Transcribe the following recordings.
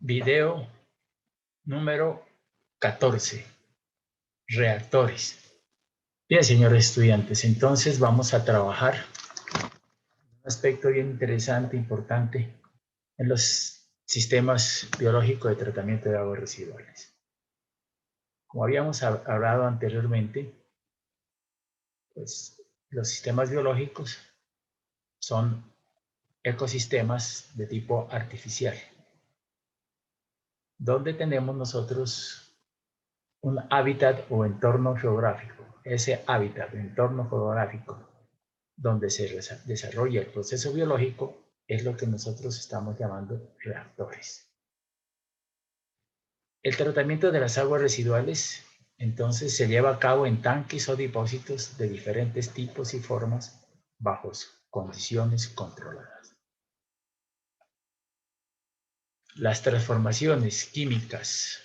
Video número 14. Reactores. Bien, señores estudiantes, entonces vamos a trabajar un aspecto bien interesante, importante, en los sistemas biológicos de tratamiento de aguas residuales. Como habíamos hablado anteriormente, pues los sistemas biológicos son ecosistemas de tipo artificial, donde tenemos nosotros un hábitat o entorno geográfico. Ese hábitat o entorno geográfico donde se desarrolla el proceso biológico es lo que nosotros estamos llamando reactores. El tratamiento de las aguas residuales entonces se lleva a cabo en tanques o depósitos de diferentes tipos y formas bajo condiciones controladas. Las transformaciones químicas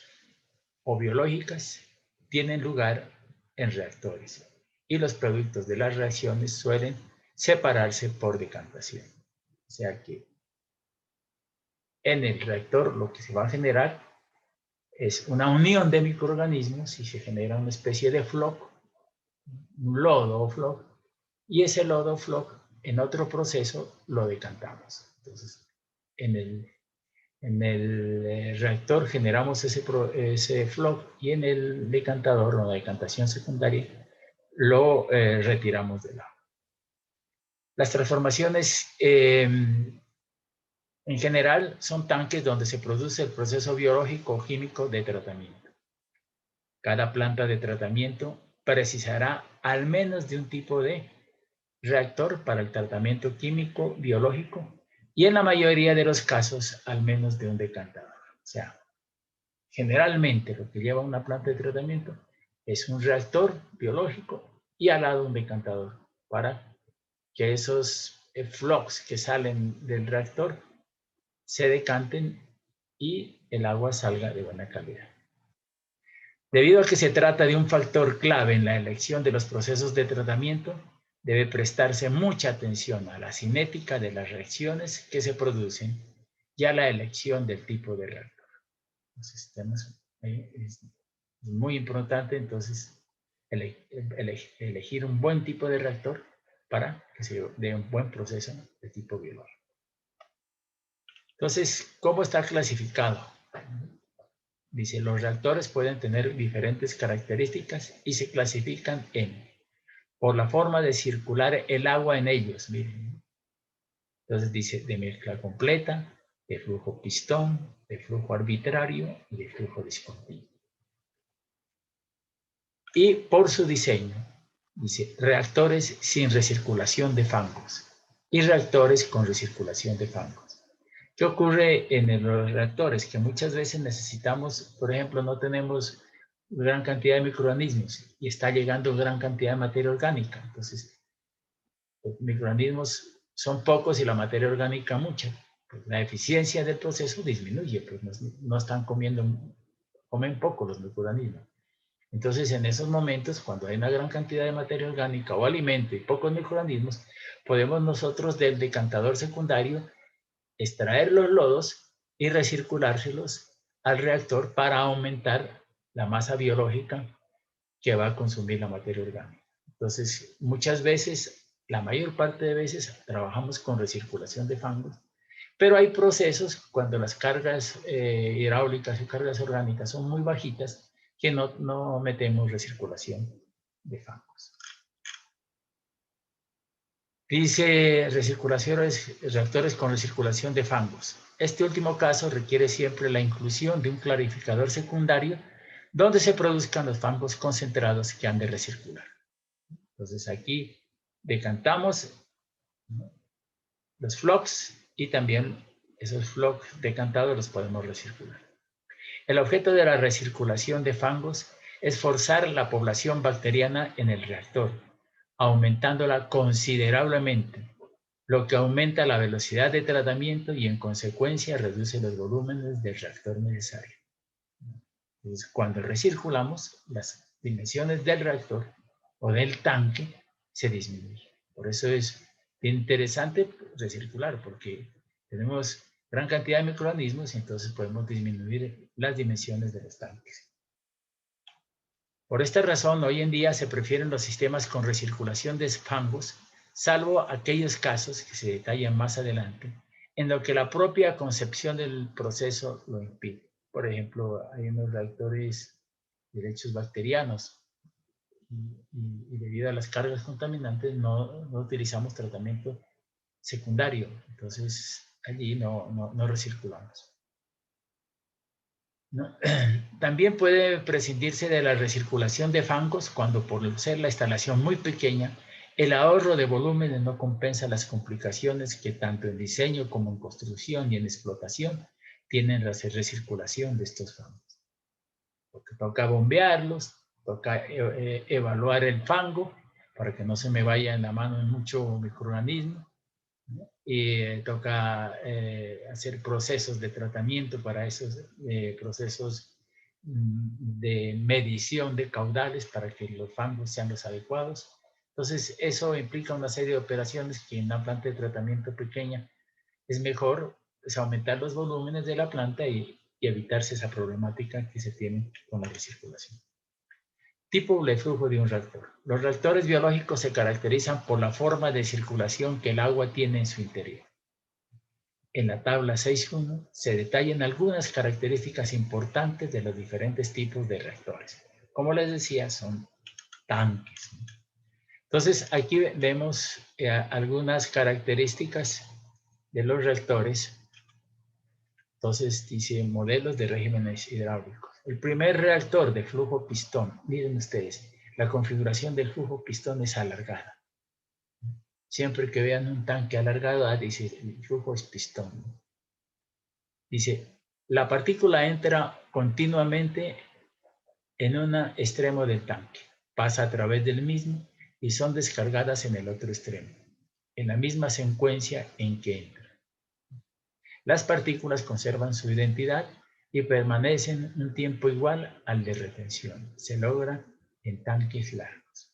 o biológicas tienen lugar en reactores y los productos de las reacciones suelen separarse por decantación. O sea que en el reactor lo que se va a generar es una unión de microorganismos y se genera una especie de floc, un lodo o floc, y ese lodo o floc en otro proceso lo decantamos. Entonces, en el reactor generamos ese floc y en el decantador o la decantación secundaria lo retiramos del agua. Las transformaciones en general son tanques donde se produce el proceso biológico o químico de tratamiento. Cada planta de tratamiento precisará al menos de un tipo de reactor para el tratamiento químico biológico y en la mayoría de los casos al menos de un decantador. O sea, generalmente lo que lleva una planta de tratamiento es un reactor biológico y al lado un decantador para que esos flux que salen del reactor se decanten y el agua salga de buena calidad. Debido a que se trata de un factor clave en la elección de los procesos de tratamiento, debe prestarse mucha atención a la cinética de las reacciones que se producen y a la elección del tipo de reactor. Entonces, es muy importante entonces elegir un buen tipo de reactor para que se dé un buen proceso de tipo biológico. Entonces, ¿cómo está clasificado? Dice, los reactores pueden tener diferentes características y se clasifican por la forma de circular el agua en ellos. Miren. Entonces dice, de mezcla completa, de flujo pistón, de flujo arbitrario y de flujo discontinuo. Y por su diseño, dice, reactores sin recirculación de fangos y reactores con recirculación de fangos. ¿Qué ocurre en los reactores? Que muchas veces necesitamos, por ejemplo, no tenemos gran cantidad de microorganismos y está llegando gran cantidad de materia orgánica. Entonces, los microorganismos son pocos y la materia orgánica mucha. Pues la eficiencia del proceso disminuye, pues no están comen poco los microorganismos. Entonces, en esos momentos, cuando hay una gran cantidad de materia orgánica o alimento y pocos microorganismos, podemos nosotros del decantador secundario extraer los lodos y recirculárselos al reactor para aumentar la masa biológica que va a consumir la materia orgánica. Entonces, muchas veces, la mayor parte de veces, trabajamos con recirculación de fangos, pero hay procesos cuando las cargas hidráulicas y cargas orgánicas son muy bajitas que no metemos recirculación de fangos. Dice reactores con recirculación de fangos. Este último caso requiere siempre la inclusión de un clarificador secundario donde se produzcan los fangos concentrados que han de recircular. Entonces aquí decantamos los flux y también esos flux decantados los podemos recircular. El objeto de la recirculación de fangos es forzar la población bacteriana en el reactor, aumentándola considerablemente, lo que aumenta la velocidad de tratamiento y en consecuencia reduce los volúmenes del reactor necesario. Entonces, cuando recirculamos, las dimensiones del reactor o del tanque se disminuyen. Por eso es interesante recircular, porque tenemos gran cantidad de microorganismos y entonces podemos disminuir las dimensiones de los tanques. Por esta razón, hoy en día se prefieren los sistemas con recirculación de fangos, salvo aquellos casos que se detallan más adelante, en lo que la propia concepción del proceso lo impide. Por ejemplo, hay unos reactores de lechos bacterianos y debido a las cargas contaminantes no utilizamos tratamiento secundario, entonces allí no recirculamos. ¿No? También puede prescindirse de la recirculación de fangos cuando, por ser la instalación muy pequeña, el ahorro de volúmenes no compensa las complicaciones que tanto en diseño como en construcción y en explotación tienen la recirculación de estos fangos. Porque toca bombearlos, toca evaluar el fango para que no se me vaya en la mano en mucho microorganismo, ¿no? Y toca hacer procesos de tratamiento para esos procesos de medición de caudales para que los fangos sean los adecuados. Entonces, eso implica una serie de operaciones que en una planta de tratamiento pequeña es mejor aumentar los volúmenes de la planta y evitarse esa problemática que se tiene con la recirculación. Tipo de flujo de un reactor. Los reactores biológicos se caracterizan por la forma de circulación que el agua tiene en su interior. En la tabla 6.1 se detallan algunas características importantes de los diferentes tipos de reactores. Como les decía, son tanques. Entonces, aquí vemos algunas características de los reactores. Entonces, dice modelos de regímenes hidráulicos. El primer reactor de flujo pistón, miren ustedes, la configuración del flujo pistón es alargada. Siempre que vean un tanque alargado, dice el flujo es pistón. Dice, la partícula entra continuamente en un extremo del tanque, pasa a través del mismo y son descargadas en el otro extremo, en la misma secuencia en que entra. Las partículas conservan su identidad y permanecen un tiempo igual al de retención. Se logra en tanques largos.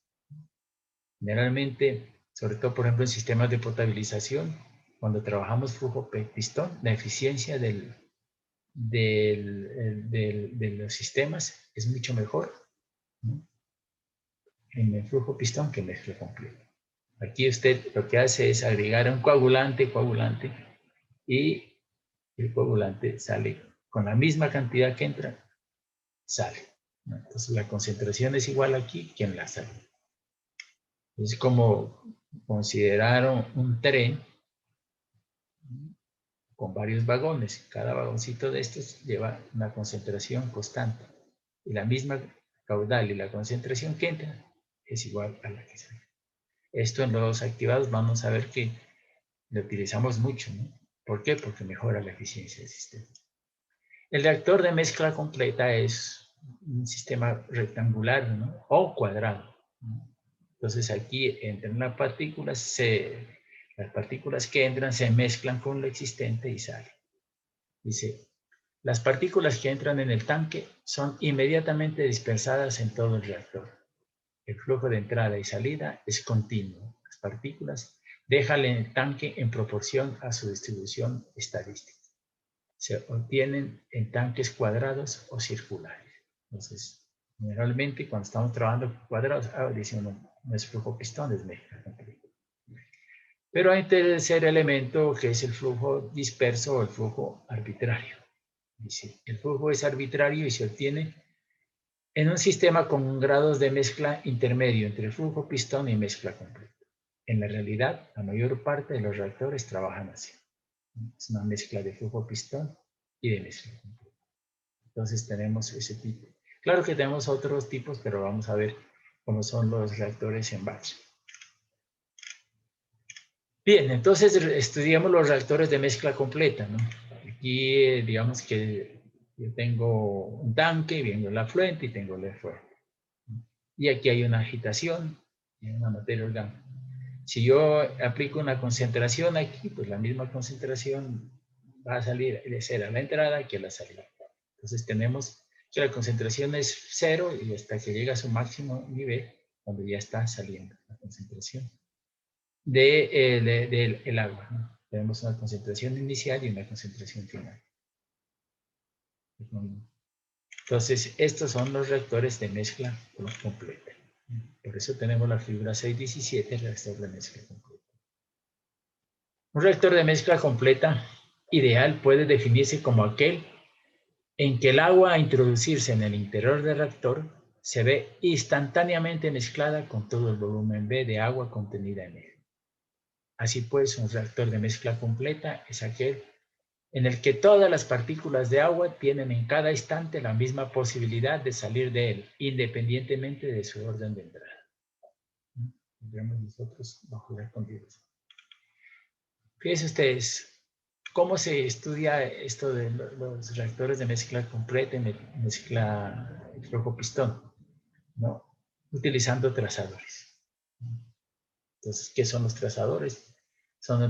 Generalmente, sobre todo por ejemplo en sistemas de potabilización, cuando trabajamos flujo pistón, la eficiencia de los sistemas es mucho mejor, ¿no?, en el flujo pistón que en mezcla completa. Aquí usted lo que hace es agregar un coagulante y el coagulante sale con la misma cantidad que entra, sale, ¿no? Entonces la concentración es igual aquí que en la salida. Es como considerar un tren con varios vagones. Cada vagoncito de estos lleva una concentración constante. Y la misma caudal y la concentración que entra es igual a la que sale. Esto en los activados vamos a ver que lo utilizamos mucho, ¿no? ¿Por qué? Porque mejora la eficiencia del sistema. El reactor de mezcla completa es un sistema rectangular, ¿no?, o cuadrado, ¿no? Entonces aquí entran las partículas que entran se mezclan con lo existente y salen. Dice, las partículas que entran en el tanque son inmediatamente dispersadas en todo el reactor. El flujo de entrada y salida es continuo. Las partículas dejan el tanque en proporción a su distribución estadística. Se obtienen en tanques cuadrados o circulares. Entonces, generalmente cuando estamos trabajando cuadrados, dice uno, no es flujo pistón, es mezcla completa. Pero hay un tercer elemento que es el flujo disperso o el flujo arbitrario. Dice, el flujo es arbitrario y se obtiene en un sistema con grados de mezcla intermedio entre flujo pistón y mezcla completa. En la realidad, la mayor parte de los reactores trabajan así. Es una mezcla de flujo pistón y de mezcla completa. Entonces tenemos ese tipo. Claro que tenemos otros tipos, pero vamos a ver cómo son los reactores en batch. Bien, entonces estudiamos los reactores de mezcla completa, ¿no? Aquí digamos que yo tengo un tanque, vengo el afluente y tengo el efluente. Y aquí hay una agitación y una materia orgánica. Si yo aplico una concentración aquí, pues la misma concentración va a salir de ser a la entrada que a la salida. Entonces tenemos que la concentración es 0 y hasta que llega a su máximo nivel, cuando ya está saliendo la concentración del agua, ¿no? Tenemos una concentración inicial y una concentración final. Entonces, estos son los reactores de mezcla completa. Por eso tenemos la figura 617, el reactor de mezcla completa. Un reactor de mezcla completa ideal puede definirse como aquel en que el agua a introducirse en el interior del reactor se ve instantáneamente mezclada con todo el volumen B de agua contenida en él. Así pues, un reactor de mezcla completa es aquel en el que todas las partículas de agua tienen en cada instante la misma posibilidad de salir de él, independientemente de su orden de entrada. Tendremos nosotros bajo la condición. Fíjense ustedes, ¿cómo se estudia esto de los reactores de mezcla completa y mezcla flujo-pistón? ¿No? Utilizando trazadores. Entonces, ¿qué son los trazadores?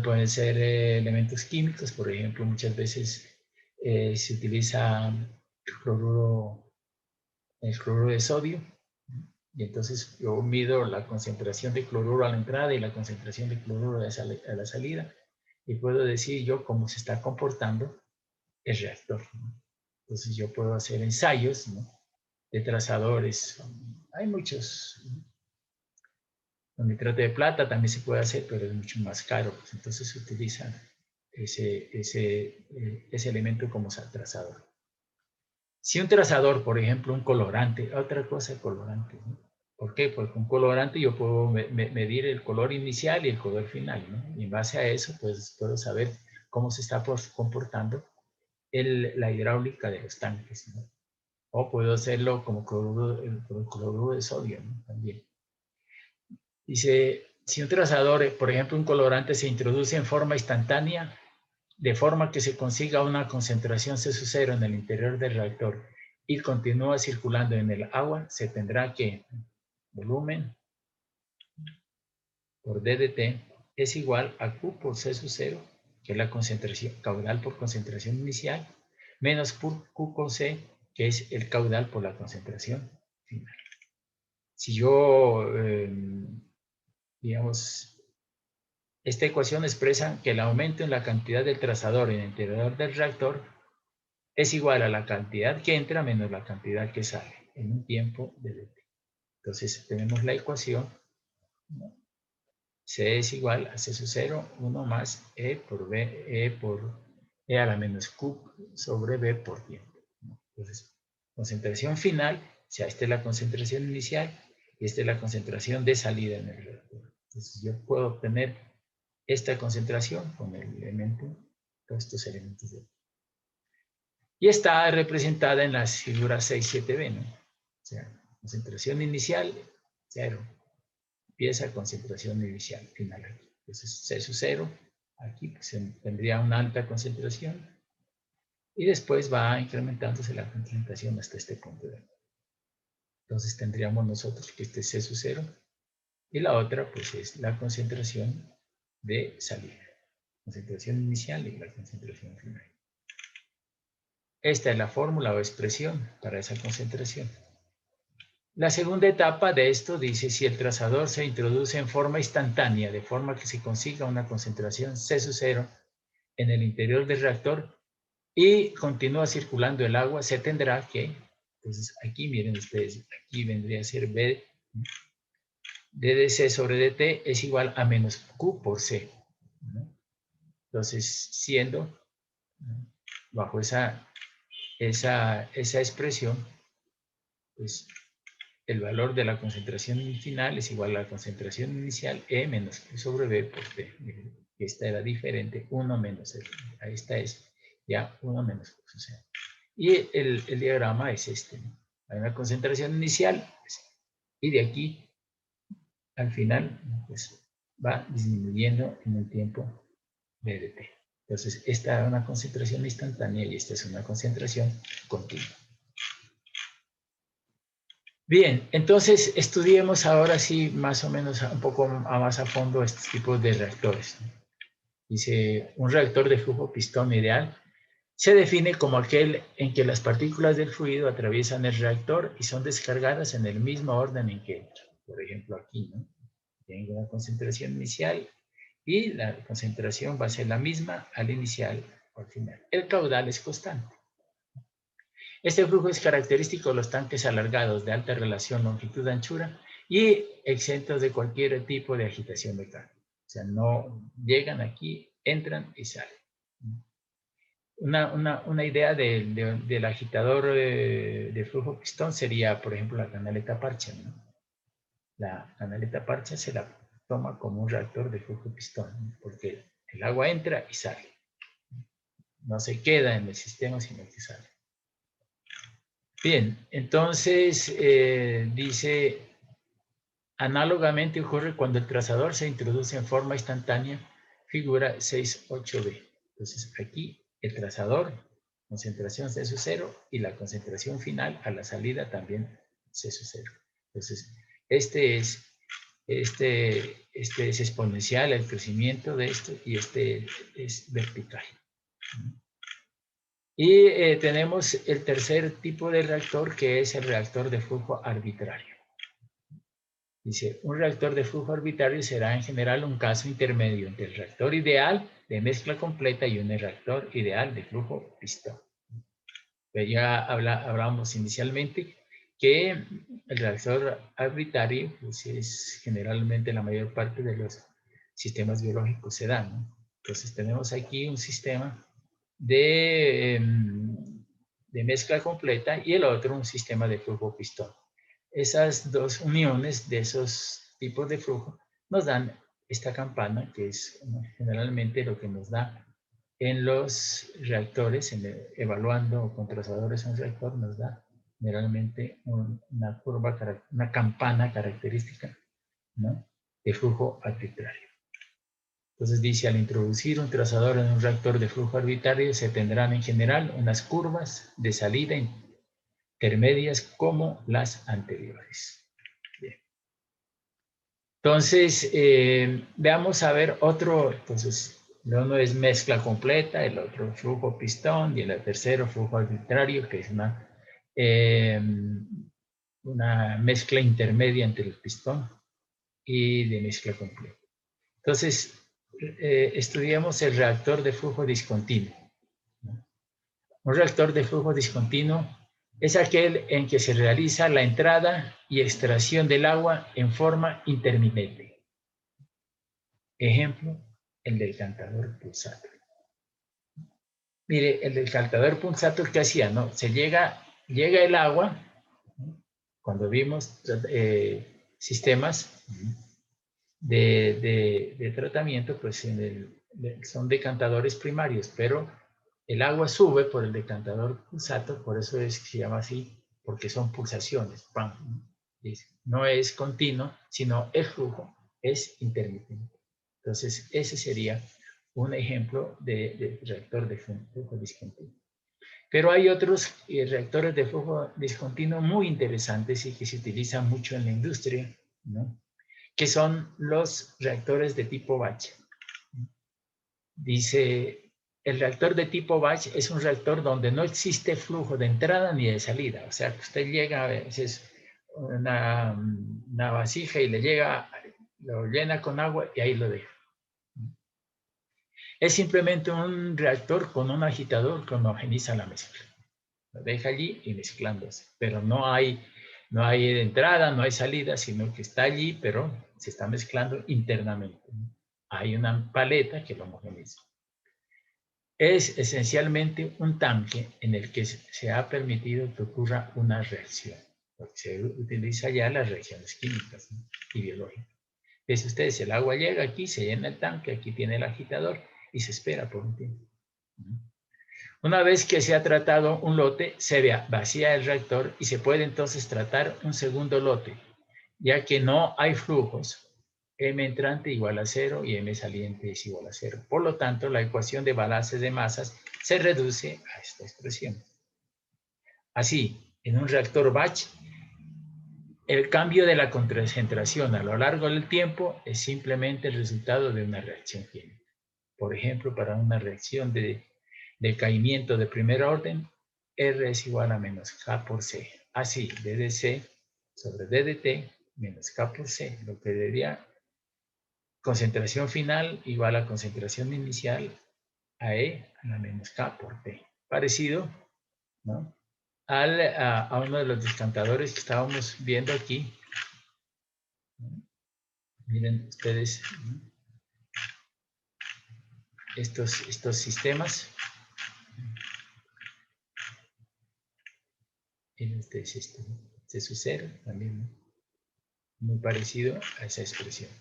Pueden ser elementos químicos, por ejemplo, muchas veces se utiliza el cloruro de sodio, y entonces yo mido la concentración de cloruro a la entrada y la concentración de cloruro a la salida, y puedo decir yo cómo se está comportando el reactor, ¿no? Entonces yo puedo hacer ensayos, ¿no?, de trazadores. Hay muchos, ¿no? Con nitrato de plata también se puede hacer, pero es mucho más caro. Pues entonces se utiliza ese elemento como trazador. Si un trazador, por ejemplo, un colorante, otra cosa, colorante, ¿no? ¿Por qué? Porque un colorante yo puedo medir el color inicial y el color final, ¿no? Y en base a eso, pues puedo saber cómo se está comportando la hidráulica de los tanques, ¿no? O puedo hacerlo como cloruro de sodio, ¿no? También. Dice, si un trazador, por ejemplo, un colorante se introduce en forma instantánea, de forma que se consiga una concentración C0 en el interior del reactor y continúa circulando en el agua, se tendrá que volumen por DDT es igual a Q por C0, que es la concentración caudal por concentración inicial, menos Q con C, que es el caudal por la concentración final. Si yo, digamos, esta ecuación expresa que el aumento en la cantidad del trazador en el interior del reactor es igual a la cantidad que entra menos la cantidad que sale en un tiempo de DT. Entonces tenemos la ecuación, ¿no? C es igual a C0, 1 más E por B, E a la menos Q sobre B por tiempo, ¿no? Entonces, concentración final, o sea, esta es la concentración inicial y esta es la concentración de salida en el reactor. Entonces yo puedo obtener esta concentración con el elemento, todos estos elementos de aquí. Y está representada en las figuras 6-7b, ¿no? O sea, concentración inicial, 0. Empieza concentración inicial, final aquí. Entonces, C0, aquí pues, tendría una alta concentración y después va incrementándose la concentración hasta este punto de aquí. Entonces tendríamos nosotros que este es C0 y la otra pues es la concentración de salida. Concentración inicial y la concentración final. Esta es la fórmula o expresión para esa concentración. La segunda etapa de esto dice si el trazador se introduce en forma instantánea, de forma que se consiga una concentración C0 en el interior del reactor y continúa circulando el agua, se tendrá que, entonces aquí miren ustedes, aquí vendría a ser B, D de C sobre DT es igual a menos Q por C, ¿no? Entonces, siendo, bajo esa expresión, pues el valor de la concentración final es igual a la concentración inicial E menos Q sobre B por T. Esta era diferente, 1 menos E. Esta es ya 1 menos Q. O sea, y el diagrama es este, ¿no? Hay una concentración inicial y de aquí al final pues, va disminuyendo en el tiempo de DT. Entonces, esta es una concentración instantánea y esta es una concentración continua. Bien, entonces estudiemos ahora sí más o menos un poco más a fondo estos tipos de reactores. Dice, un reactor de flujo pistón ideal se define como aquel en que las partículas del fluido atraviesan el reactor y son descargadas en el mismo orden en que entran. Por ejemplo, aquí, ¿no? Tengo una concentración inicial y la concentración va a ser la misma al inicial o al final. El caudal es constante. Este flujo es característico de los tanques alargados de alta relación longitud-anchura y exentos de cualquier tipo de agitación mecánica. O sea, no llegan aquí, entran y salen. Una idea del agitador de flujo pistón sería, por ejemplo, la canaleta parcha, ¿no? La canaleta parcha se la toma como un reactor de flujo pistón, ¿no? Porque el agua entra y sale. No se queda en el sistema, sino que sale. Bien, entonces dice, análogamente ocurre cuando el trazador se introduce en forma instantánea, figura 6.8b. Entonces aquí el trazador, concentración C sub 0 y la concentración final a la salida también C sub 0. Entonces este es exponencial el crecimiento de esto y este es vertical. Y tenemos el tercer tipo de reactor, que es el reactor de flujo arbitrario. Dice, un reactor de flujo arbitrario será en general un caso intermedio entre el reactor ideal de mezcla completa y un reactor ideal de flujo pistón. Ya hablamos inicialmente que el reactor arbitrario pues es generalmente la mayor parte de los sistemas biológicos se dan, ¿no? Entonces tenemos aquí un sistema de mezcla completa y el otro un sistema de flujo pistón. Esas dos uniones de esos tipos de flujo nos dan esta campana, que es generalmente lo que nos da en los reactores, evaluando con trazadores un reactor, nos da generalmente una curva, una campana característica, ¿no?, de flujo arbitrario. Entonces dice, al introducir un trazador en un reactor de flujo arbitrario, se tendrán en general unas curvas de salida intermedias como las anteriores. Bien. Entonces, veamos a ver otro. Entonces, uno es mezcla completa, el otro flujo pistón y el tercero flujo arbitrario, que es una mezcla intermedia entre el pistón y de mezcla completa. Entonces, estudiamos el reactor de flujo discontinuo. Un reactor de flujo discontinuo es aquel en que se realiza la entrada y extracción del agua en forma intermitente. Ejemplo, el decantador pulsátil. Mire, el decantador pulsátil, ¿qué hacía? ¿No? llega el agua, cuando vimos sistemas de tratamiento, pues son decantadores primarios, pero el agua sube por el decantador pulsato, por eso es que se llama así, porque son pulsaciones. ¡Pam! No es continuo, sino el flujo es intermitente. Entonces, ese sería un ejemplo de reactor de flujo discontinuo. Pero hay otros reactores de flujo discontinuo muy interesantes y que se utilizan mucho en la industria, ¿no?, que son los reactores de tipo batch. Dice, el reactor de tipo batch es un reactor donde no existe flujo de entrada ni de salida. O sea, que usted llega a veces una vasija y le llega, lo llena con agua y ahí lo deja. Es simplemente un reactor con un agitador que homogeniza la mezcla. Lo deja allí y mezclándose. Pero no hay entrada, no hay salida, sino que está allí, pero se está mezclando internamente. Hay una paleta que lo homogeniza. Es esencialmente un tanque en el que se ha permitido que ocurra una reacción, porque se utiliza ya las reacciones químicas, ¿no?, y biológicas. Entonces ustedes, el agua llega aquí, se llena el tanque, aquí tiene el agitador y se espera por un tiempo. Una vez que se ha tratado un lote, se vacía el reactor y se puede entonces tratar un segundo lote, ya que no hay flujos. M entrante igual a 0 y M saliente es igual a 0. Por lo tanto, la ecuación de balance de masas se reduce a esta expresión. Así, en un reactor batch, el cambio de la concentración a lo largo del tiempo es simplemente el resultado de una reacción química. Por ejemplo, para una reacción de decaimiento de primer orden, R es igual a menos K por C. Así, DDC sobre DDT menos K por C, lo que daría concentración final igual a concentración inicial a E a la menos K por T. Parecido, ¿no?, a uno de los descantadores que estábamos viendo aquí. Miren ustedes estos sistemas. Este es su cero también, ¿no?, muy parecido a esa expresión.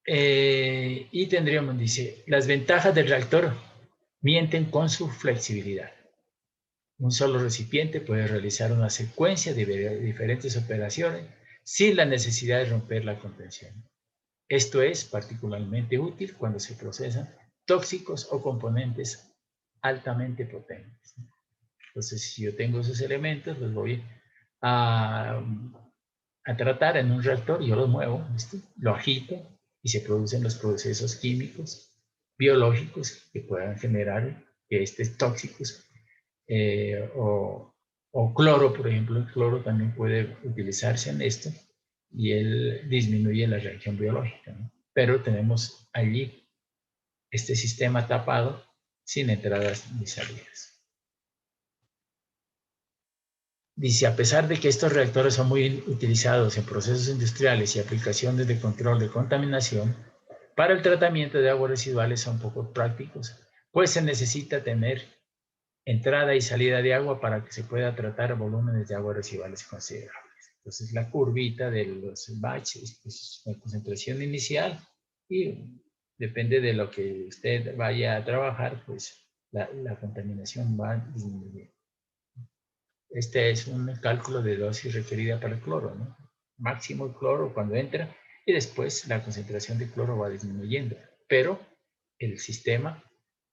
Y tendríamos, dice, las ventajas del reactor mienten con su flexibilidad. Un solo recipiente puede realizar una secuencia de diferentes operaciones sin la necesidad de romper la contención. Esto es particularmente útil cuando se procesan tóxicos o componentes altamente potentes. Entonces, si yo tengo esos elementos, los voy a tratar en un reactor, yo los muevo, ¿listo?, lo agito y se producen los procesos químicos, biológicos que puedan generar estos tóxicos, o cloro, por ejemplo. El cloro también puede utilizarse en esto y él disminuye la reacción biológica, ¿no? Pero tenemos allí este sistema tapado sin entradas ni salidas. Dice, a pesar de que estos reactores son muy utilizados en procesos industriales y aplicaciones de control de contaminación, para el tratamiento de aguas residuales son poco prácticos, pues se necesita tener entrada y salida de agua para que se pueda tratar volúmenes de aguas residuales considerables. Entonces, la curvita de los batches, pues, la concentración inicial, y depende de lo que usted vaya a trabajar, pues la contaminación va disminuyendo. Este es un cálculo de dosis requerida para el cloro, ¿no? Máximo el cloro cuando entra y después la concentración de cloro va disminuyendo. Pero el sistema,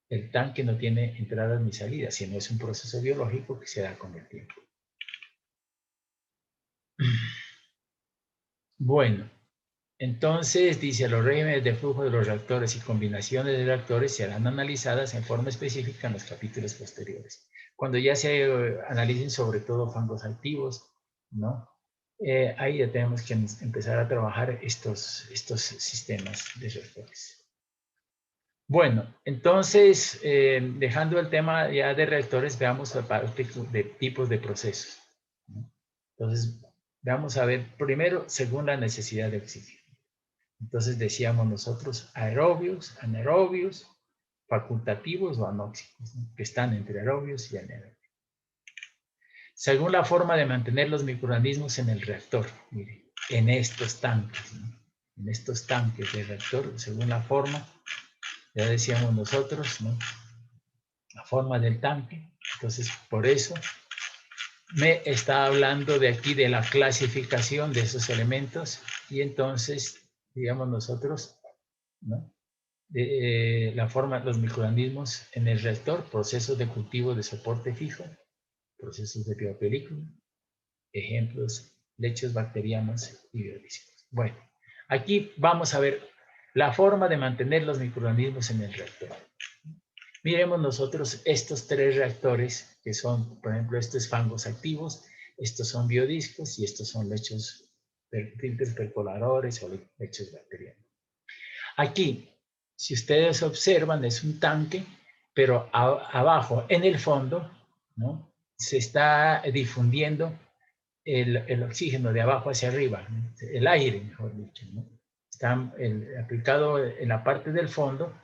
el tanque no tiene entradas ni salidas, sino es un proceso biológico que se da con el tiempo. Bueno, entonces dice, los regímenes de flujo de los reactores y combinaciones de reactores serán analizadas en forma específica en los capítulos posteriores. Cuando ya se analicen sobre todo fangos activos, ¿no? Ahí ya tenemos que empezar a trabajar estos sistemas de reactores. Bueno, entonces, dejando el tema ya de reactores, veamos la parte de tipos de procesos, ¿no? Entonces, vamos a ver primero según la necesidad de oxígeno. Entonces decíamos nosotros aerobios, anaerobios, facultativos o anóxicos, ¿no?, que están entre aerobios y anaerobios. Según la forma de mantener los microorganismos en el reactor, mire, en estos tanques, ¿no?, en estos tanques de reactor, según la forma, ya decíamos nosotros, ¿no?, la forma del tanque. Entonces, por eso me está hablando de aquí de la clasificación de esos elementos y entonces, digamos nosotros, ¿no?, la forma, los microorganismos en el reactor, procesos de cultivo de soporte fijo, procesos de biopelícula, ejemplos, lechos bacterianos y biodiscos. Bueno, aquí vamos a ver la forma de mantener los microorganismos en el reactor. Miremos nosotros estos tres reactores que son, por ejemplo, estos fangos activos, estos son biodiscos y estos son lechos, filtros percoladores o lechos bacterianos. Aquí, si ustedes observan, es un tanque, pero abajo, en el fondo, ¿no?, se está difundiendo el oxígeno de abajo hacia arriba, ¿no?, el aire, mejor dicho, ¿no? Está aplicado en la parte del fondo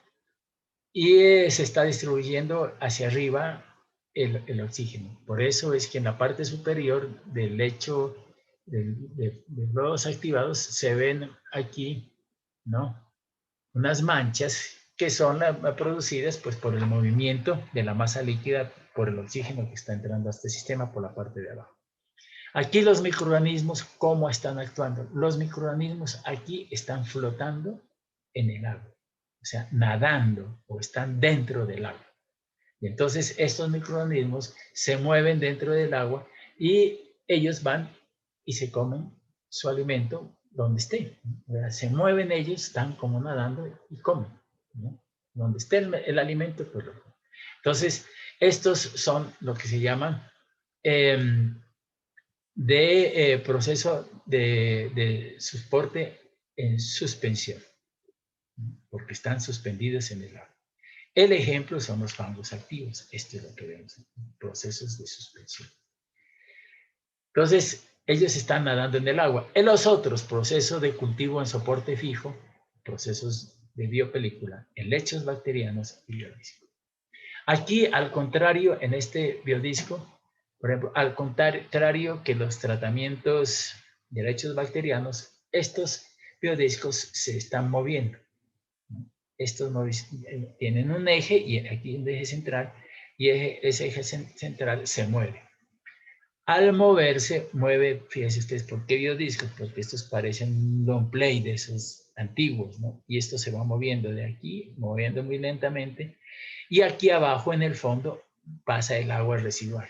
y se está distribuyendo hacia arriba el oxígeno. Por eso es que en la parte superior del lecho de lodos activados se ven aquí, ¿no?, unas manchas que son producidas pues, por el movimiento de la masa líquida por el oxígeno que está entrando a este sistema por la parte de abajo. Aquí los microorganismos, ¿cómo están actuando? Los microorganismos aquí están flotando en el agua, o sea, nadando o están dentro del agua. Y entonces estos microorganismos se mueven dentro del agua y ellos van y se comen su alimento donde esté. Se mueven ellos, están como nadando y comen, ¿no? Donde esté el alimento, pues lo comen. Entonces, estos son lo que se llaman proceso de soporte en suspensión, porque están suspendidos en el agua. El ejemplo son los fangos activos. Esto es lo que vemos, procesos de suspensión. Entonces, ellos están nadando en el agua. En los otros, procesos de cultivo en soporte fijo, procesos de biopelícula, en lechos bacterianos y biodisco. Aquí, al contrario, en este biodisco, por ejemplo, al contrario que los tratamientos de lechos bacterianos, estos biodiscos se están moviendo. Estos tienen un eje, y aquí un eje central, y ese eje central se mueve. Al moverse, fíjense ustedes, ¿por qué biodiscos? Porque estos parecen long play de esos antiguos, ¿no? Y esto se va moviendo de aquí, moviendo muy lentamente, y aquí abajo en el fondo pasa el agua residual.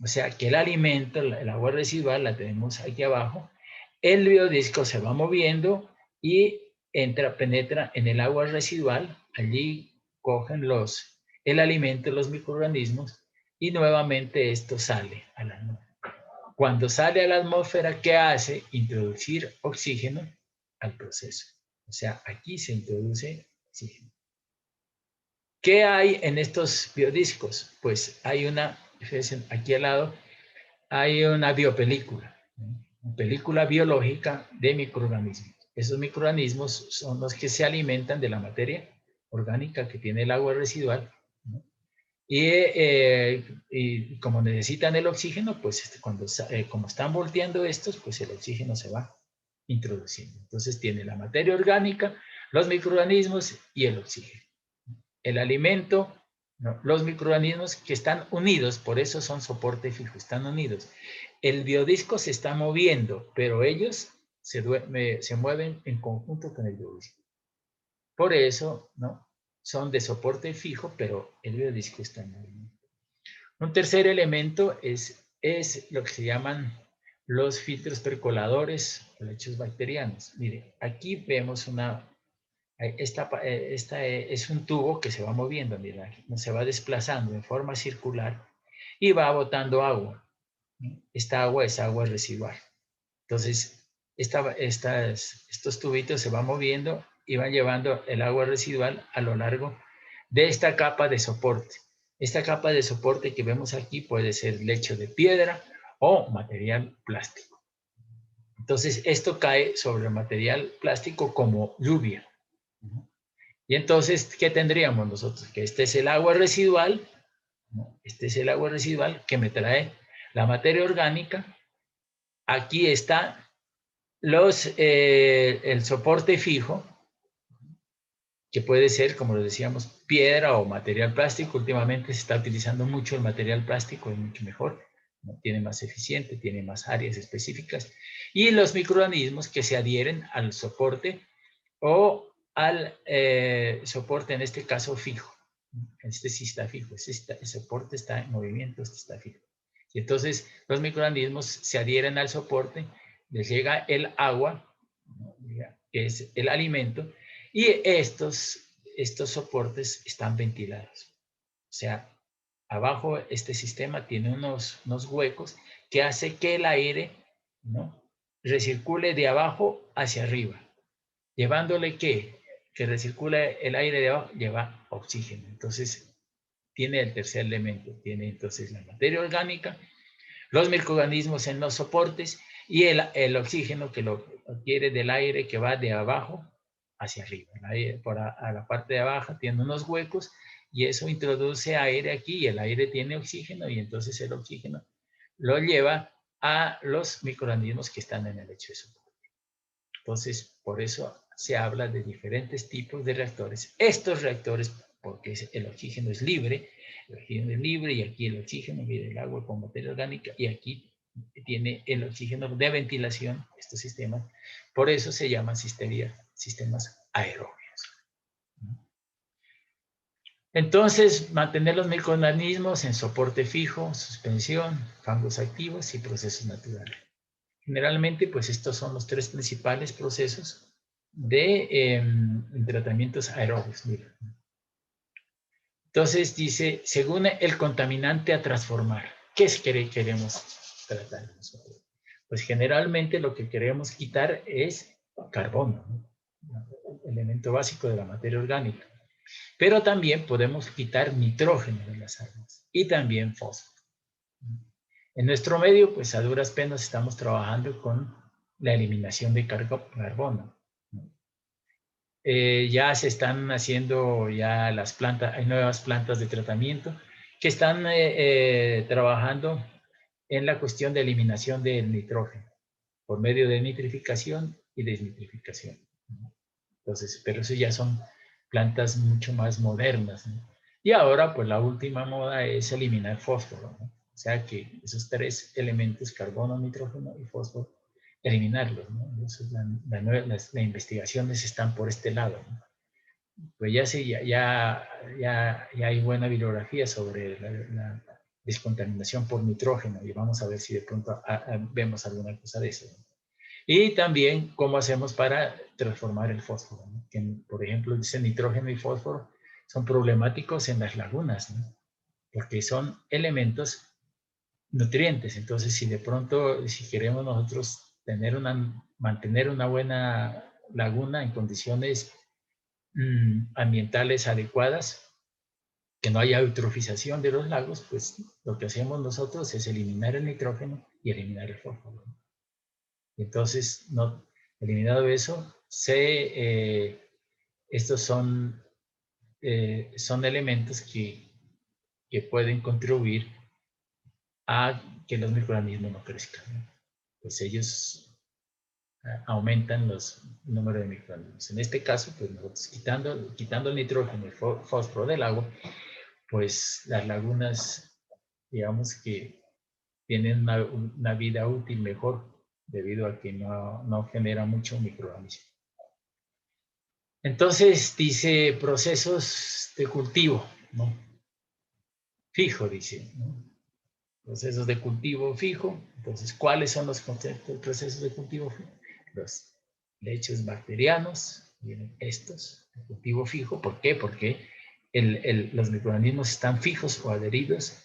O sea que el alimento, el agua residual la tenemos aquí abajo, el biodisco se va moviendo y penetra en el agua residual, allí cogen el alimento, los microorganismos, y nuevamente esto sale a la atmósfera. Cuando sale a la atmósfera, ¿qué hace? Introducir oxígeno al proceso. O sea, aquí se introduce oxígeno. ¿Qué hay en estos biodiscos? Pues hay una, fíjense, aquí al lado, hay una biopelícula, una película biológica de microorganismos. Esos microorganismos son los que se alimentan de la materia orgánica que tiene el agua residual, ¿no? Y como necesitan el oxígeno, pues como están volteando estos, pues el oxígeno se va introduciendo. Entonces tiene la materia orgánica, los microorganismos y el oxígeno. El alimento, ¿no? Los microorganismos que están unidos, por eso son soporte fijo, están unidos. El biodisco se está moviendo, pero ellos se mueven en conjunto con el biodisco. Por eso, ¿no? Son de soporte fijo, pero el biodisco está en movimiento. Un tercer elemento es lo que se llaman los filtros percoladores o lechos bacterianos. Mire, aquí vemos esta es un tubo que se va moviendo, mira, se va desplazando en forma circular y va botando agua. Esta agua es agua residual. Entonces, estos tubitos se van moviendo y van llevando el agua residual a lo largo de esta capa de soporte. Esta capa de soporte que vemos aquí puede ser lecho de piedra o material plástico. Entonces, esto cae sobre el material plástico como lluvia. Y entonces, ¿qué tendríamos nosotros? Que este es el agua residual, ¿no? Este es el agua residual que me trae la materia orgánica. Aquí está el soporte fijo, que puede ser, como lo decíamos, piedra o material plástico. Últimamente se está utilizando mucho el material plástico, es mucho mejor, ¿no? Tiene más eficiente, tiene más áreas específicas. Y los microorganismos que se adhieren al soporte o al soporte, en este caso fijo. Este sí está fijo, el soporte está en movimiento, este está fijo. Y entonces los microorganismos se adhieren al soporte, les llega el agua, ¿no? Que es el alimento, y estos soportes están ventilados. O sea, abajo este sistema tiene unos huecos que hace que el aire, ¿no?, recircule de abajo hacia arriba. ¿Llevándole qué? Que recircule el aire de abajo, lleva oxígeno. Entonces, tiene el tercer elemento. Tiene entonces la materia orgánica, los microorganismos en los soportes y el oxígeno que lo adquiere del aire que va de abajo hacia arriba. A la parte de abajo tiene unos huecos y eso introduce aire aquí y el aire tiene oxígeno y entonces el oxígeno lo lleva a los microorganismos que están en el lecho de soporte. Entonces, por eso se habla de diferentes tipos de reactores. Estos reactores, porque el oxígeno es libre, y aquí el oxígeno viene del agua con materia orgánica y aquí tiene el oxígeno de ventilación, estos sistemas. Por eso se llaman sistemas aerobios. Entonces, mantener los microorganismos en soporte fijo, suspensión, fangos activos y procesos naturales. Generalmente, pues estos son los tres principales procesos de tratamientos aerobios. Mira. Entonces dice, según el contaminante a transformar, ¿qué es que queremos tratar nosotros? Pues generalmente lo que queremos quitar es carbono, ¿no? Elemento básico de la materia orgánica. Pero también podemos quitar nitrógeno de las aguas y también fósforo. En nuestro medio, pues a duras penas estamos trabajando con la eliminación de carbono. Ya se están haciendo ya las plantas, hay nuevas plantas de tratamiento que están trabajando en la cuestión de eliminación del nitrógeno por medio de nitrificación y desnitrificación. Entonces, pero eso ya son plantas mucho más modernas, ¿no? Y ahora, pues la última moda es eliminar fósforo, ¿no? O sea que esos tres elementos, carbono, nitrógeno y fósforo, eliminarlos, ¿no? Entonces, las investigaciones están por este lado, ¿no? Pues ya sí, ya hay buena bibliografía sobre la descontaminación por nitrógeno y vamos a ver si de pronto vemos alguna cosa de eso, ¿no? Y también cómo hacemos para transformar el fósforo, ¿no? Que, por ejemplo, ese nitrógeno y fósforo son problemáticos en las lagunas, ¿no? Porque son elementos nutrientes. Entonces, si de pronto, si queremos nosotros mantener una buena laguna en condiciones ambientales adecuadas, que no haya eutrofización de los lagos, pues lo que hacemos nosotros es eliminar el nitrógeno y eliminar el fósforo. Entonces, eliminado eso, estos son elementos que pueden contribuir a que los microorganismos no crezcan, ¿no? Pues ellos aumentan el número de microorganismos. En este caso, pues nosotros quitando el nitrógeno y el fósforo del agua, pues las lagunas, digamos que tienen una vida útil mejor debido a que no genera mucho microorganismo. Entonces dice procesos de cultivo, ¿no? Fijo, dice, ¿no? Procesos de cultivo fijo. Entonces, ¿cuáles son los conceptos de procesos de cultivo fijo? Los lechos bacterianos, miren estos, de cultivo fijo. ¿Por qué? Porque los microorganismos están fijos o adheridos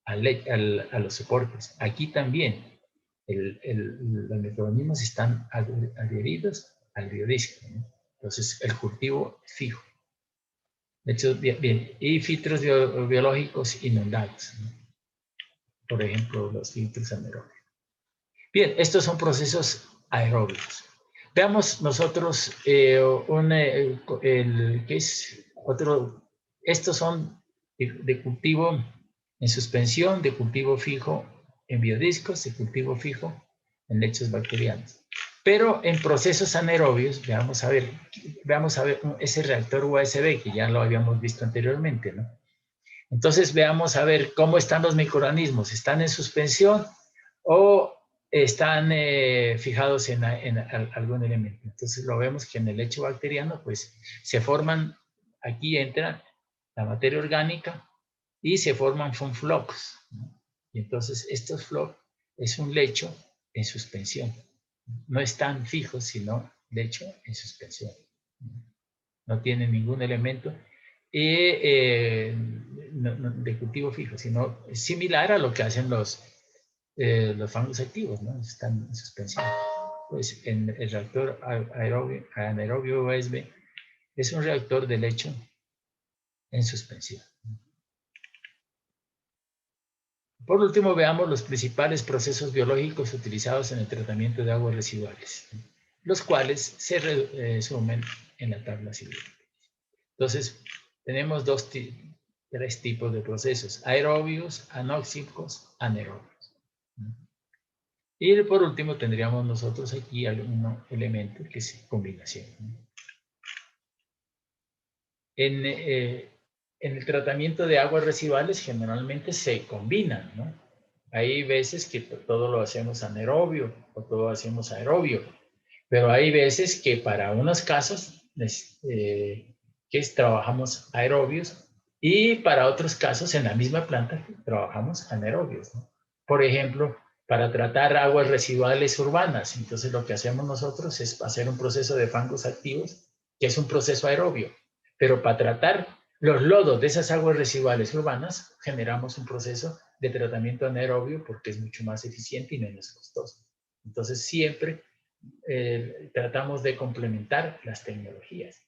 a los soportes. Aquí también los microorganismos están adheridos al biodisco, ¿no? Entonces, el cultivo fijo. De hecho, bien, y filtros biológicos inundados, ¿no? Por ejemplo, los filtros anaerobios. Bien, estos son procesos aeróbicos. Veamos nosotros ¿qué es otro? Estos son de cultivo en suspensión, de cultivo fijo en biodiscos, de cultivo fijo en lechos bacterianos. Pero en procesos anaerobios, veamos a ver ese reactor USB que ya lo habíamos visto anteriormente, ¿no? Entonces veamos a ver cómo están los microorganismos. ¿Están en suspensión o están fijados en algún elemento? Entonces lo vemos que en el lecho bacteriano pues se forman, aquí entra la materia orgánica y se forman flocos, ¿no? Y entonces estos flocos es un lecho en suspensión. No están fijos, sino lecho en suspensión. No tienen ningún elemento de cultivo fijo, sino similar a lo que hacen los fangos activos, ¿no? Están en suspensión. Pues en el reactor anaerobio USB es un reactor de lecho en suspensión. Por último, veamos los principales procesos biológicos utilizados en el tratamiento de aguas residuales, los cuales se resumen en la tabla siguiente. Entonces, tenemos tres tipos de procesos: aerobios, anóxicos, anaerobios. Y por último tendríamos nosotros aquí algún elemento que es combinación. En el tratamiento de aguas residuales generalmente se combinan, ¿no? Hay veces que todo lo hacemos anaerobio o todo lo hacemos aerobio, pero hay veces que para unos casos trabajamos aerobios y para otros casos en la misma planta trabajamos anaerobios, ¿no? Por ejemplo, para tratar aguas residuales urbanas, entonces lo que hacemos nosotros es hacer un proceso de fangos activos, que es un proceso aerobio, pero para tratar los lodos de esas aguas residuales urbanas generamos un proceso de tratamiento anaerobio porque es mucho más eficiente y menos costoso. Entonces siempre tratamos de complementar las tecnologías.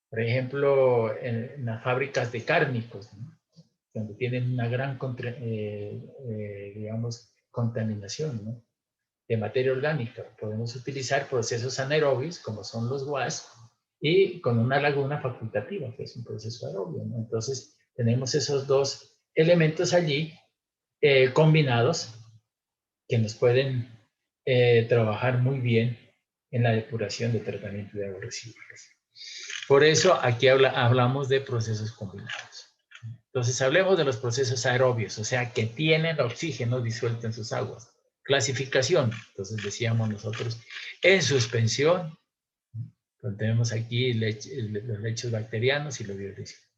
Por ejemplo, en las fábricas de cárnicos, ¿no? Donde tienen una gran, digamos, contaminación, ¿no? De materia orgánica. Podemos utilizar procesos anaerobios, como son los WAS, y con una laguna facultativa, que es un proceso aerobio, ¿no? Entonces, tenemos esos dos elementos allí combinados que nos pueden trabajar muy bien en la depuración de tratamiento de aguas residuales. Por eso aquí hablamos de procesos combinados. Entonces, hablemos de los procesos aerobios, o sea, que tienen oxígeno disuelto en sus aguas. Clasificación, entonces decíamos nosotros, en suspensión, tenemos aquí los lechos bacterianos y los biofísicos.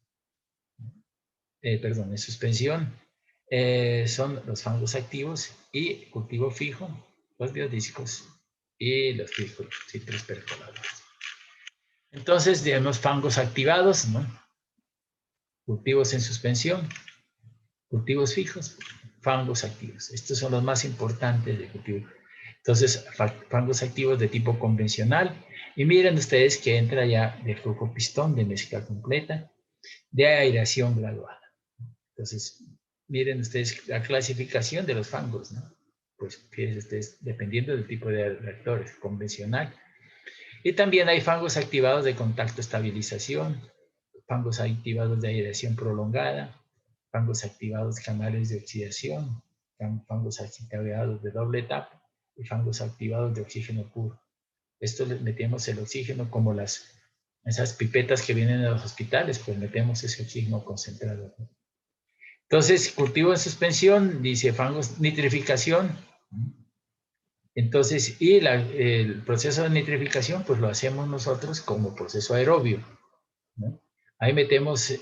Perdón, en suspensión son los fangos activos y cultivo fijo, los biodísicos y los filtros percoladores. Entonces, tenemos fangos activados, ¿no? Cultivos en suspensión, cultivos fijos, fangos activos. Estos son los más importantes de cultivo. Entonces, fangos activos de tipo convencional. Y miren ustedes que entra ya de flujo pistón, de mezcla completa, de aireación graduada. Entonces, miren ustedes la clasificación de los fangos, ¿no? Pues fíjense ustedes, dependiendo del tipo de reactores, convencional. Y también hay fangos activados de contacto estabilización, fangos activados de aireación prolongada, fangos activados canales de oxidación, fangos activados de doble etapa y fangos activados de oxígeno puro. Esto le metemos el oxígeno como esas pipetas que vienen de los hospitales, pues metemos ese oxígeno concentrado, ¿no? Entonces, cultivo en suspensión, dice fangos, nitrificación. Entonces, y el proceso de nitrificación, pues lo hacemos nosotros como proceso aerobio, ¿no? Ahí metemos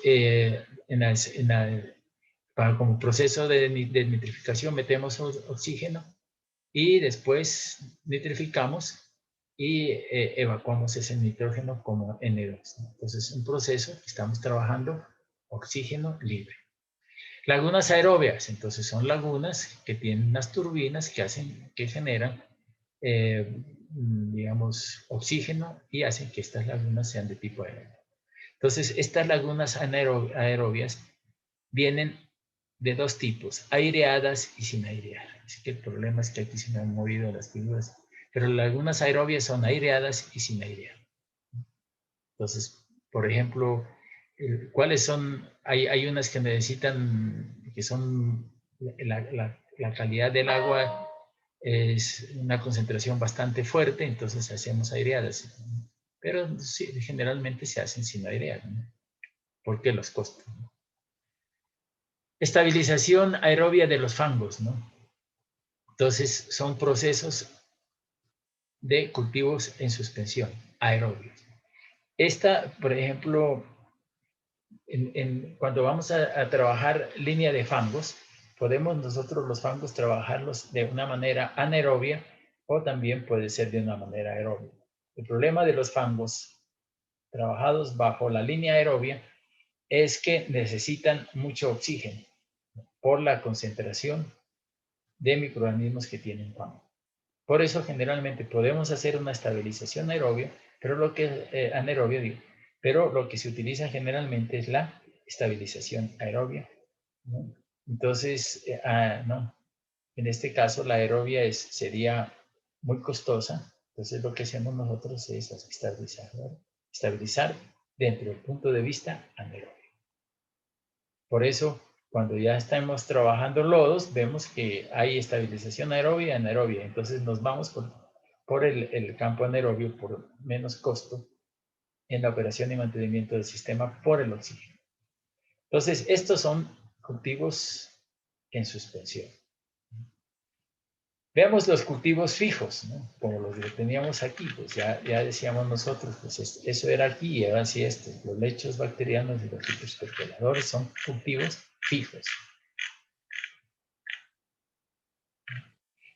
como proceso de nitrificación, metemos oxígeno y después nitrificamos y evacuamos ese nitrógeno como N2, ¿no? Entonces, un proceso que estamos trabajando oxígeno libre. Lagunas aerobias, entonces son lagunas que tienen unas turbinas que generan, digamos, oxígeno y hacen que estas lagunas sean de tipo aerobio. Entonces, estas lagunas aerobias vienen de dos tipos, aireadas y sin airear. Así que el problema es que aquí se me han movido las figuras, pero las lagunas aerobias son aireadas y sin airear. Entonces, por ejemplo, ¿cuáles son? Hay unas que necesitan, que son, la calidad del agua es una concentración bastante fuerte, entonces hacemos aireadas. Pero sí, generalmente se hacen sin airear, ¿no? Porque los costos, ¿no? Estabilización aerobia de los fangos, ¿no? Entonces, son procesos de cultivos en suspensión, aerobios. Esta, por ejemplo, cuando vamos a trabajar línea de fangos, podemos nosotros los fangos trabajarlos de una manera anaerobia o también puede ser de una manera aerobia. El problema de los fangos trabajados bajo la línea aerobia es que necesitan mucho oxígeno por la concentración de microorganismos que tienen fango. Por eso generalmente podemos hacer una estabilización aerobia, pero anaerobia digo, pero lo que se utiliza generalmente es la estabilización aerobia, ¿no? Entonces, no, en este caso la aerobia sería muy costosa, entonces lo que hacemos nosotros es estabilizar dentro del punto de vista anaerobio. Por eso, cuando ya estamos trabajando lodos, vemos que hay estabilización aerobia y anaerobia. Entonces nos vamos por el campo anaerobio por menos costo en la operación y mantenimiento del sistema por el oxígeno. Entonces, estos son cultivos en suspensión. Veamos los cultivos fijos, ¿no? Como los que teníamos aquí, pues ya decíamos nosotros, pues eso era aquí y ahora sí esto. Los lechos bacterianos y los filtros percoladores son cultivos fijos.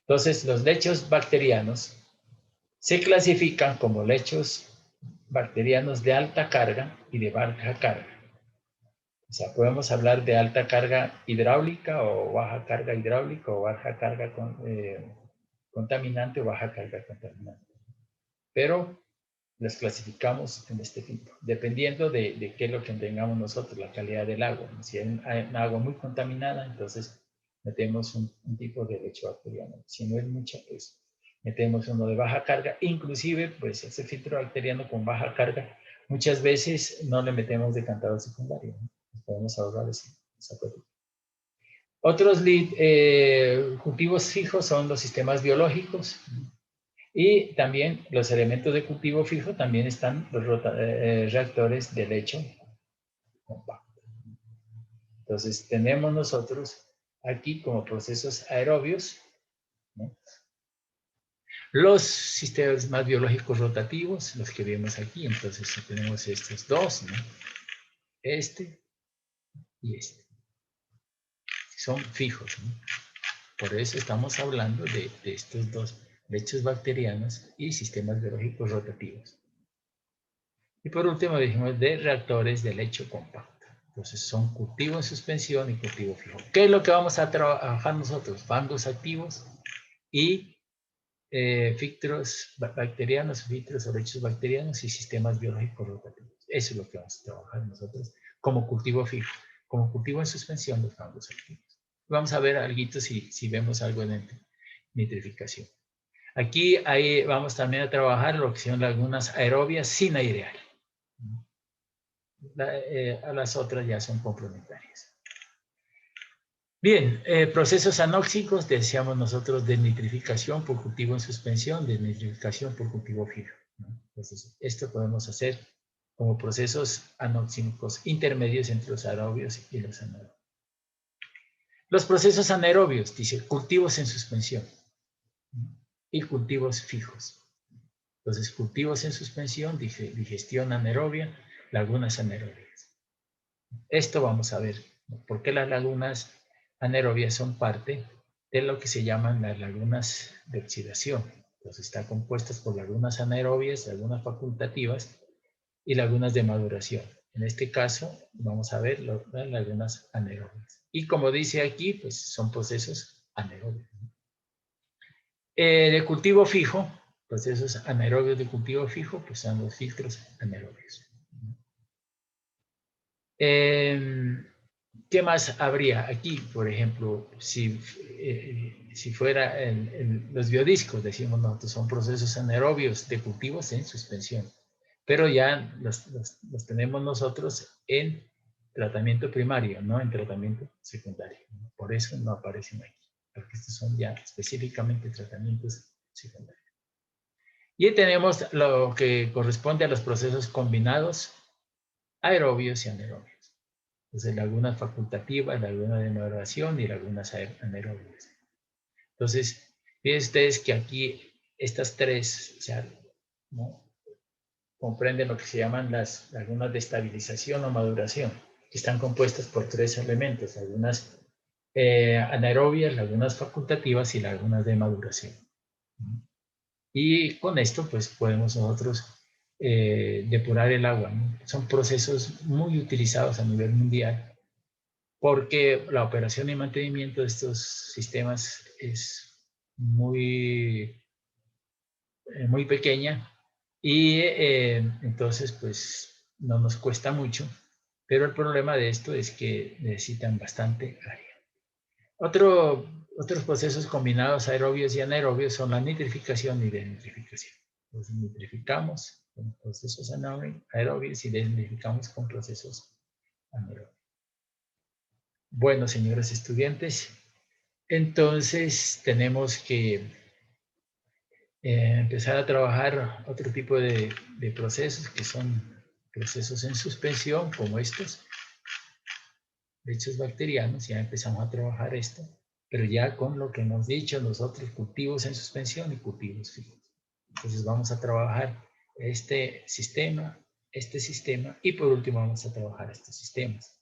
Entonces, los lechos bacterianos se clasifican como lechos bacterianos de alta carga y de baja carga. O sea, podemos hablar de alta carga hidráulica o baja carga hidráulica o baja carga contaminante o baja carga contaminante. pero las clasificamos en este tipo, dependiendo de qué es lo que tengamos nosotros, la calidad del agua. Si hay un agua muy contaminada, entonces metemos un tipo de lecho bacteriano. Si no es mucha, pues metemos uno de baja carga. Inclusive, pues ese filtro bacteriano con baja carga, muchas veces no le metemos decantador secundario, ¿no? Nos podemos ahorrar esa pérdida. Otros cultivos fijos son los sistemas biológicos. Y también los elementos de cultivo fijo también están los reactores de lecho compacto. Entonces tenemos nosotros aquí como procesos aerobios, ¿no? Los sistemas más biológicos rotativos, los que vemos aquí. Entonces tenemos estos dos, ¿no? Este y este. Son fijos, ¿no? Por eso estamos hablando de estos dos lechos bacterianos y sistemas biológicos rotativos. Y por último dijimos de reactores de lecho compacto. Entonces son cultivo en suspensión y cultivo fijo. ¿Qué es lo que vamos a trabajar nosotros? Fangos activos y filtros bacterianos, filtros o lechos bacterianos y sistemas biológicos rotativos. Eso es lo que vamos a trabajar nosotros como cultivo fijo. Como cultivo en suspensión, los fangos activos. Vamos a ver algo si vemos algo en nitrificación. Aquí vamos también a trabajar lo que son lagunas aerobias sin airear. A las otras ya son complementarias. Bien, procesos anóxicos, decíamos nosotros, desnitrificación por cultivo en suspensión, desnitrificación por cultivo fijo, ¿no? Entonces, esto podemos hacer como procesos anóxicos intermedios entre los aerobios y los anaerobios. Los procesos anaerobios, dice, cultivos en suspensión, ¿no? Y cultivos fijos. Entonces, cultivos en suspensión, digestión anaerobia, lagunas anaerobias. Esto vamos a ver, ¿no? Por qué las lagunas anaerobias son parte de lo que se llaman las lagunas de oxidación. Entonces, están compuestas por lagunas anaerobias, lagunas facultativas y lagunas de maduración. En este caso, vamos a ver las lagunas anaerobias. Y como dice aquí, pues son procesos anaerobios. De cultivo fijo, procesos anaerobios de cultivo fijo, pues son los filtros anaerobios. ¿Qué más habría aquí? Por ejemplo, si fuera los biodiscos, decimos nosotros, son procesos anaerobios de cultivos en suspensión, pero ya los tenemos nosotros en tratamiento primario, no en tratamiento secundario. Por eso no aparecen aquí, porque estos son ya específicamente tratamientos secundarios. Y tenemos lo que corresponde a los procesos combinados, aerobios y anaerobios. Entonces, lagunas facultativas, lagunas de maduración y lagunas anaerobias. Entonces, fíjense ustedes que aquí estas tres, o sea, ¿no?, comprenden lo que se llaman las lagunas de estabilización o maduración, que están compuestas por tres elementos, lagunas anaerobias, lagunas facultativas y lagunas de maduración. Y con esto, pues, podemos nosotros depurar el agua, ¿no? Son procesos muy utilizados a nivel mundial, porque la operación y mantenimiento de estos sistemas es muy pequeña y entonces pues no nos cuesta mucho, pero el problema de esto es que necesitan bastante área. Otros procesos combinados aerobios y anaerobios son la nitrificación y desnitrificación. Entonces nitrificamos con procesos aerobios y desnitrificamos con procesos anaerobios. Bueno, señores estudiantes, entonces tenemos que empezar a trabajar otro tipo de procesos que son procesos en suspensión, como estos, lechos bacterianos. Ya empezamos a trabajar esto, pero ya con lo que hemos dicho nosotros, cultivos en suspensión y cultivos fijos. Entonces vamos a trabajar este sistema y por último vamos a trabajar estos sistemas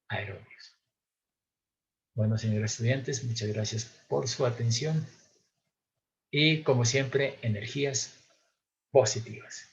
aerobios. Bueno, señores estudiantes, muchas gracias por su atención y como siempre, energías positivas.